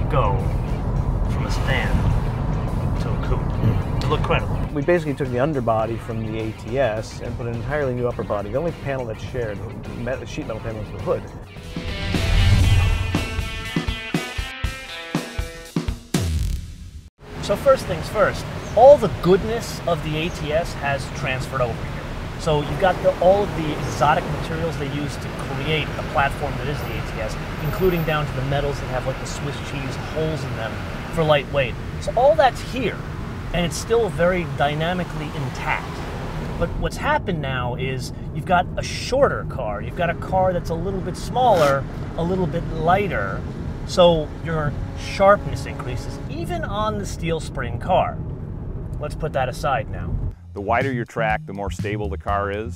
go from a sedan to a coupe? It looked credible. We basically took the underbody from the ATS and put an entirely new upper body. The only panel that's shared, sheet metal panel, is the hood. So first things first, all the goodness of the ATS has transferred over here. So you've got all of the exotic materials they use to create the platform that is the ATS, including down to the metals that have like the Swiss cheese holes in them for lightweight. So all that's here, and it's still very dynamically intact. But what's happened now is you've got a shorter car. You've got a car that's a little bit smaller, a little bit lighter, so your sharpness increases, even on the steel spring car. Let's put that aside now. The wider your track, the more stable the car is.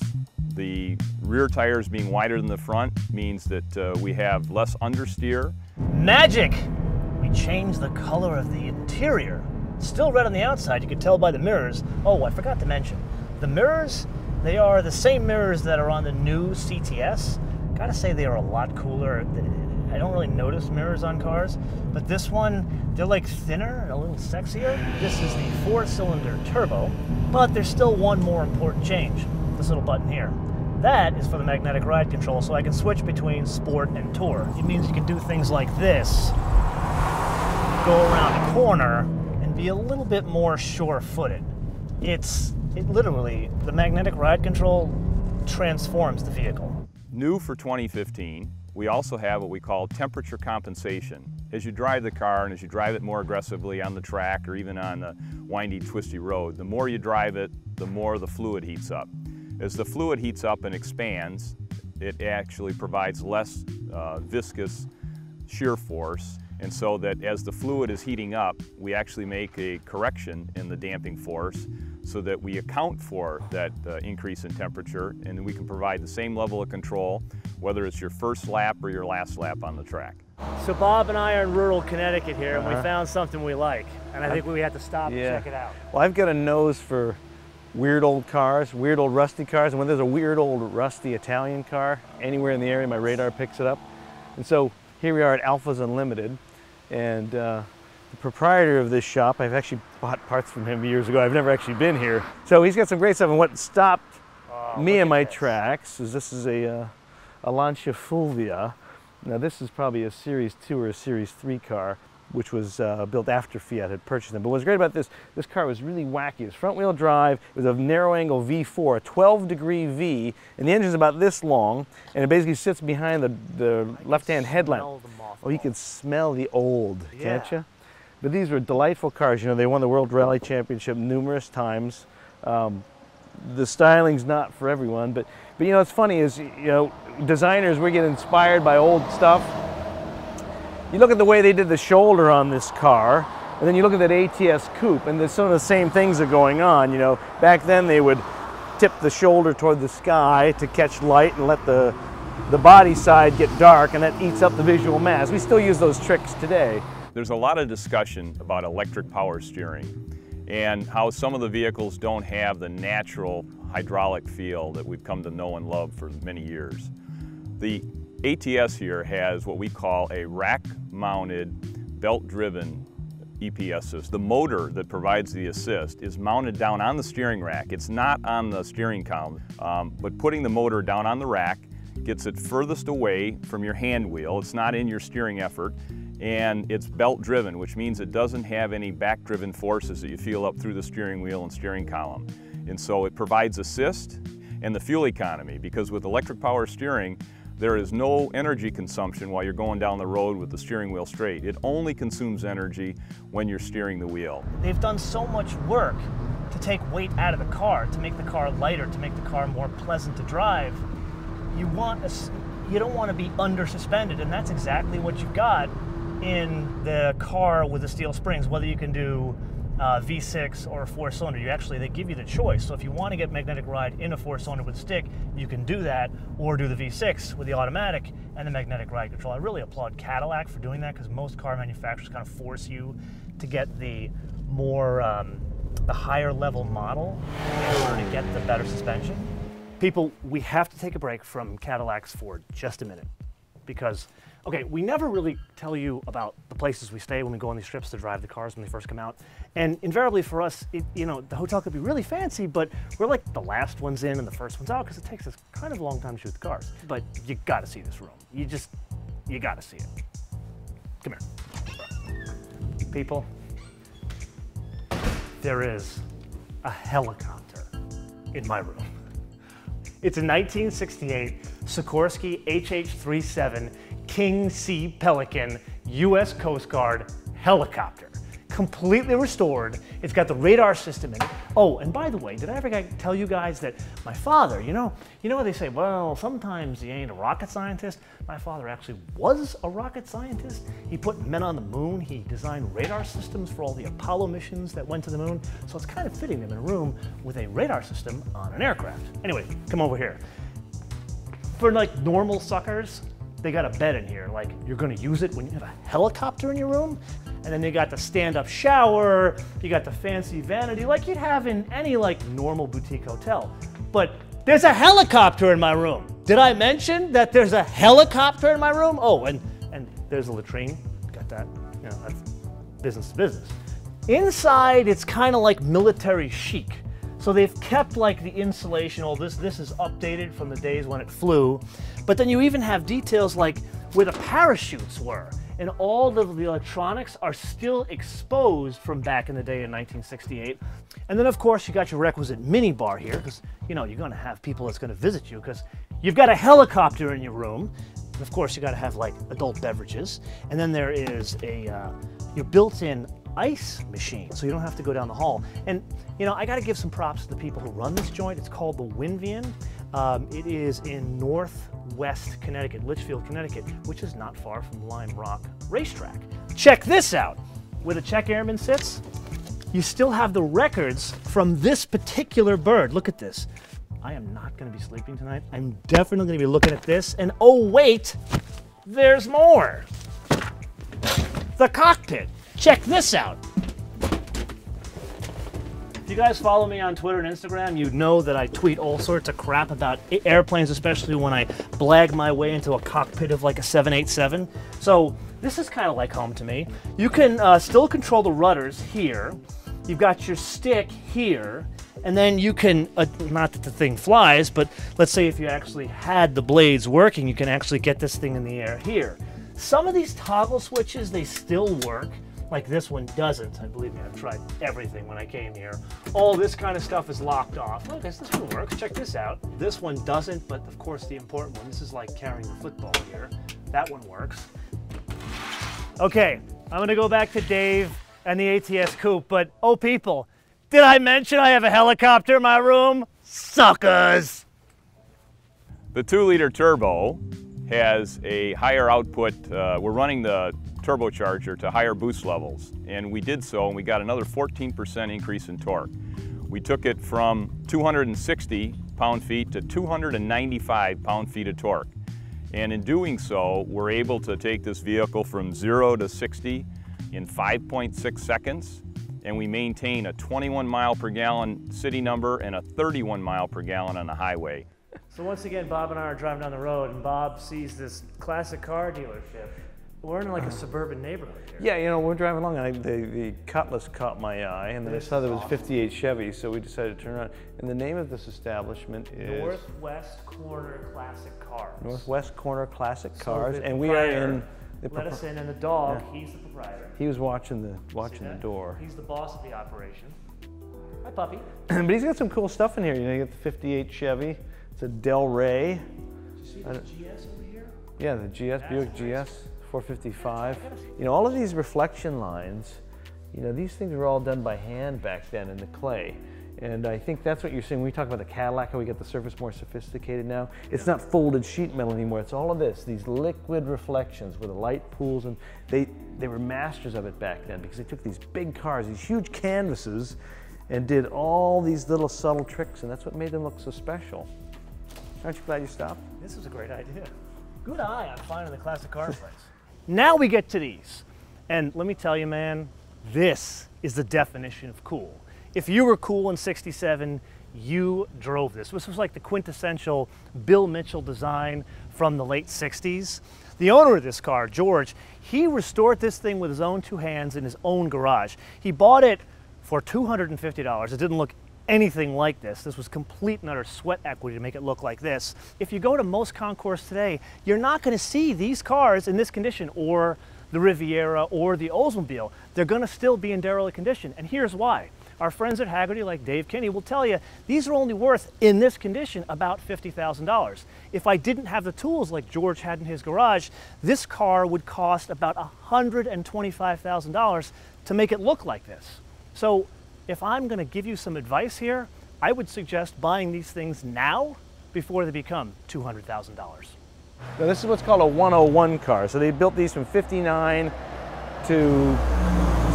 The rear tires being wider than the front means that we have less understeer. Magic! We changed the color of the interior. It's still red on the outside, you can tell by the mirrors. Oh, I forgot to mention, the mirrors, they are the same mirrors that are on the new CTS. Gotta say they are a lot cooler. I don't really notice mirrors on cars, but this one, they're like thinner and a little sexier. This is the 4-cylinder turbo, but there's still one more important change, this little button here. That is for the magnetic ride control, so I can switch between sport and tour. It means you can do things like this, go around a corner, and be a little bit more sure-footed. It literally, the magnetic ride control transforms the vehicle. New for 2015, we also have what we call temperature compensation. As you drive the car and as you drive it more aggressively on the track or even on a windy, twisty road, the more you drive it, the more the fluid heats up. As the fluid heats up and expands, it actually provides less viscous shear force, and so that as the fluid is heating up, we actually make a correction in the damping force so that we account for that increase in temperature, and we can provide the same level of control whether it's your first lap or your last lap on the track. So Bob and I are in rural Connecticut here, and we found something we like, and I think we have to stop and check it out. Well, I've got a nose for weird old cars, weird old rusty cars, and when there's a weird old rusty Italian car anywhere in the area, my radar picks it up. And so here we are at Alfa's Unlimited, and the proprietor of this shop, I've actually bought parts from him years ago. I've never actually been here. So he's got some great stuff, and what stopped me and my tracks is this is a Lancia Fulvia. Now this is probably a Series 2 or a Series 3 car, which was built after Fiat had purchased them. But what's great about this car was really wacky. It was front wheel drive, it was a narrow angle V4, a 12-degree V, and the engine's about this long, and it basically sits behind the left-hand headlamp. Oh, you can smell the old, can't you? But these were delightful cars. You know, they won the World Rally Championship numerous times. The styling's not for everyone, but you know, it's funny is, you know, designers, we get inspired by old stuff. You look at the way they did the shoulder on this car, and then you look at that ATS Coupe, and there's some of the same things are going on. You know, back then they would tip the shoulder toward the sky to catch light and let the body side get dark, and that eats up the visual mass. We still use those tricks today. There's a lot of discussion about electric power steering and how some of the vehicles don't have the natural hydraulic feel that we've come to know and love for many years. The ATS here has what we call a rack-mounted, belt-driven EPS system. The motor that provides the assist is mounted down on the steering rack. It's not on the steering column, but putting the motor down on the rack gets it furthest away from your hand wheel. It's not in your steering effort, and it's belt-driven, which means it doesn't have any back-driven forces that you feel up through the steering wheel and steering column. And so it provides assist and the fuel economy, because with electric power steering, there is no energy consumption while you're going down the road with the steering wheel straight. It only consumes energy when you're steering the wheel. They've done so much work to take weight out of the car, to make the car lighter, to make the car more pleasant to drive. You don't want to be under suspended, and that's exactly what you've got in the car with the steel springs, whether you can do V6 or a 4-cylinder. They give you the choice. So if you want to get magnetic ride in a 4-cylinder with stick, you can do that, or do the V6 with the automatic and the magnetic ride control. I really applaud Cadillac for doing that, because most car manufacturers kind of force you to get the more, the higher level model in order to get the better suspension. People, we have to take a break from Cadillacs for just a minute, because Okay, we never really tell you about the places we stay when we go on these trips to drive the cars when they first come out. And invariably for us, you know, the hotel could be really fancy, but we're like the last ones in and the first ones out because it takes us kind of a long time to shoot the cars. But you gotta see this room. You gotta see it. Come here. People, there is a helicopter in my room. It's a 1968 Sikorsky HH-37 King C Pelican U.S. Coast Guard helicopter. Completely restored. It's got the radar system in it. Oh, and by the way, did I ever tell you guys that my father, you know what they say, well, sometimes he ain't a rocket scientist. My father actually was a rocket scientist. He put men on the moon. He designed radar systems for all the Apollo missions that went to the moon. So it's kind of fitting them in a room with a radar system on an aircraft. Anyway, come over here. For like normal suckers, they got a bed in here. Like, you're gonna use it when you have a helicopter in your room. And then they got the stand-up shower, you got the fancy vanity like you'd have in any like normal boutique hotel. But there's a helicopter in my room. Did I mention that there's a helicopter in my room? Oh, and there's a latrine, got that, you know, that's business to business. Inside, it's kind of like military chic. So they've kept like the insulation, all this is updated from the days when it flew. But then you even have details like where the parachutes were. And all of the electronics are still exposed from back in the day in 1968. And then of course you got your requisite mini bar here, because you know you're gonna have people that's gonna visit you, because you've got a helicopter in your room. And of course you gotta have like adult beverages. And then there is your built-in ice machine, so you don't have to go down the hall. And you know, I gotta give some props to the people who run this joint. It's called the Winvian. It is in Northwest Connecticut, Litchfield, Connecticut, which is not far from Lime Rock Racetrack. Check this out. Where the check airman sits, you still have the records from this particular bird. Look at this. I am not gonna be sleeping tonight. I'm definitely gonna be looking at this, and oh wait, there's more. The cockpit. Check this out. If you guys follow me on Twitter and Instagram, you'd know that I tweet all sorts of crap about airplanes, especially when I blag my way into a cockpit of like a 787. So this is kind of like home to me. You can still control the rudders here. You've got your stick here, and then you can, not that the thing flies, but let's say if you actually had the blades working, you can actually get this thing in the air here. Some of these toggle switches, they still work. Like this one doesn't. I believe me, I've tried everything when I came here. All this kind of stuff is locked off. Oh, I guess this one works. Check this out. This one doesn't, but of course the important one. This is like carrying a football here. That one works. Okay, I'm gonna go back to Dave and the ATS Coupe, but oh people, did I mention I have a helicopter in my room? Suckers! The 2-liter turbo has a higher output. We're running the turbocharger to higher boost levels, and we did so and we got another 14% increase in torque. We took it from 260 pound-feet to 295 pound-feet of torque, and in doing so we're able to take this vehicle from 0 to 60 in 5.6 seconds, and we maintain a 21 mile per gallon city number and a 31 mile per gallon on the highway. So once again, Bob and I are driving down the road, and Bob sees this classic car dealership. We're in like a suburban neighborhood here. Yeah, you know, we're driving along, and the Cutlass caught my eye, and then I saw there was 58 Chevy, so we decided to turn around. And the name of this establishment is Northwest Corner Classic Cars. Northwest Corner Classic So Cars, the and we are in. Let us in, and the dog, he's the proprietor. He was watching the door. He's the boss of the operation. Hi, puppy. But he's got some cool stuff in here. You know, you got the 58 Chevy. It's a Del Rey. Did you see the GS over here? Yeah, the GS, Buick GS 455. You know, all of these reflection lines, you know, these things were all done by hand back then in the clay. And I think that's what you're seeing when we talk about the Cadillac, how we get the surface more sophisticated now. It's not folded sheet metal anymore. It's all of this, these liquid reflections where the light pools, and they were masters of it back then because they took these big cars, these huge canvases, and did all these little subtle tricks, and that's what made them look so special. Aren't you glad you stopped? This is a great idea. Good eye on finding the classic car place. Now we get to these. And let me tell you, man, this is the definition of cool. If you were cool in '67, you drove this. This was like the quintessential Bill Mitchell design from the late '60s. The owner of this car, George, he restored this thing with his own two hands in his own garage. He bought it for $250. It didn't look anything like this. This was complete and utter sweat equity to make it look like this. If you go to most concours today, you're not going to see these cars in this condition, or the Riviera or the Oldsmobile. They're going to still be in derelict condition, and here's why. Our friends at Hagerty, like Dave Kinney, will tell you these are only worth, in this condition, about $50,000. If I didn't have the tools like George had in his garage, this car would cost about $125,000 to make it look like this. So if I'm going to give you some advice here, I would suggest buying these things now before they become $200,000. Now this is what's called a 101 car. So they built these from 59 to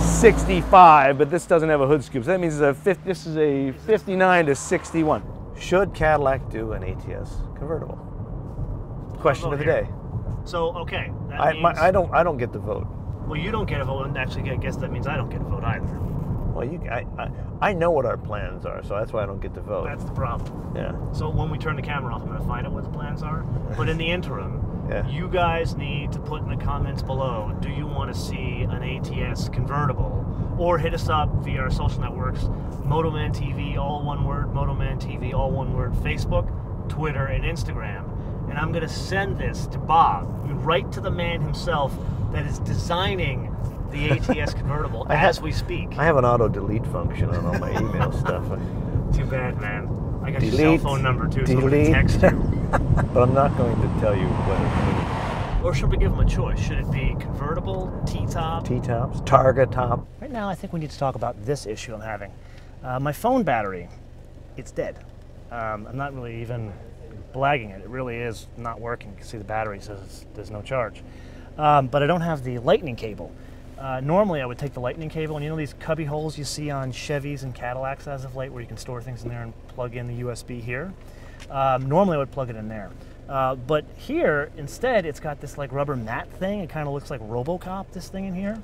65, but this doesn't have a hood scoop. So that means this is a 59 to 61. Should Cadillac do an ATS convertible? Question of the day. So, okay. I don't get the vote. Well, you don't get a vote, and actually, I guess that means I don't get a vote either. Well, I know what our plans are, so that's why I don't get to vote. That's the problem. Yeah. So when we turn the camera off, I'm going to find out what the plans are. But in the interim, yeah, you guys need to put in the comments below, do you want to see an ATS convertible? Or hit us up via our social networks, MotoManTV, all one word, MotoManTV, all one word, Facebook, Twitter, and Instagram. And I'm going to send this to Bob, right to the man himself that is designing the ATS convertible as we speak. I have an auto delete function on all my email stuff. Too bad, man. I got delete, your cell phone number too, so I can text you. But I'm not going to tell you what it means. Or should we give them a choice? Should it be convertible, T-top? T-tops, Targa top. Right now, I think we need to talk about this issue I'm having. My phone battery, it's dead. I'm not really even blagging it. It really is not working. You can see the battery says there's no charge. But I don't have the lightning cable. Normally I would take the lightning cable, and you know these cubby holes you see on Chevys and Cadillacs as of late where you can store things in there and plug in the USB here? Normally I would plug it in there. But here, instead, it's got this like rubber mat thing. It kind of looks like RoboCop, this thing in here.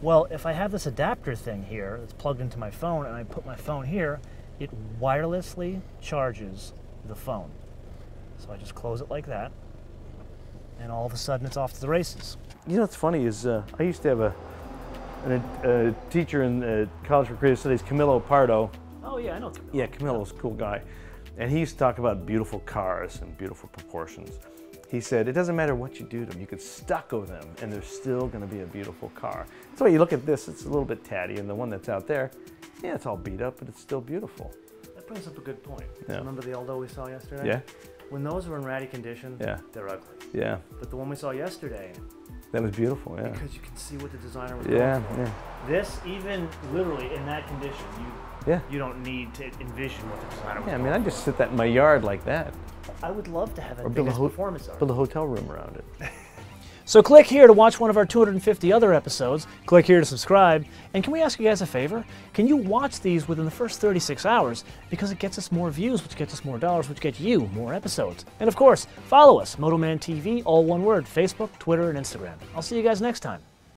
Well, if I have this adapter thing here that's plugged into my phone and I put my phone here, it wirelessly charges the phone. So I just close it like that, and all of a sudden it's off to the races. You know what's funny is I used to have a teacher in College for Creative Studies, Camillo Pardo. Oh yeah, I know Camillo. Yeah, Camillo's a cool guy. And he used to talk about beautiful cars and beautiful proportions. He said, it doesn't matter what you do to them, you could stucco them and they're still going to be a beautiful car. So you look at this, it's a little bit tatty, and the one that's out there, yeah, it's all beat up, but it's still beautiful. That brings up a good point. Yeah. Remember the Aldo we saw yesterday? Yeah. When those were in ratty condition, yeah, they're ugly. Yeah. But the one we saw yesterday, that was beautiful, yeah. because you can see what the designer was going for. Yeah. This, even literally in that condition, you don't need to envision what the designer was Yeah, I going mean, I just sit that in my yard like that. I would love to have that or big performance art. Build a hotel room around it. So click here to watch one of our 250 other episodes. Click here to subscribe. And can we ask you guys a favor? Can you watch these within the first 36 hours? Because it gets us more views, which gets us more dollars, which gets you more episodes. And of course, follow us, MotoManTV, all one word, Facebook, Twitter, and Instagram. I'll see you guys next time.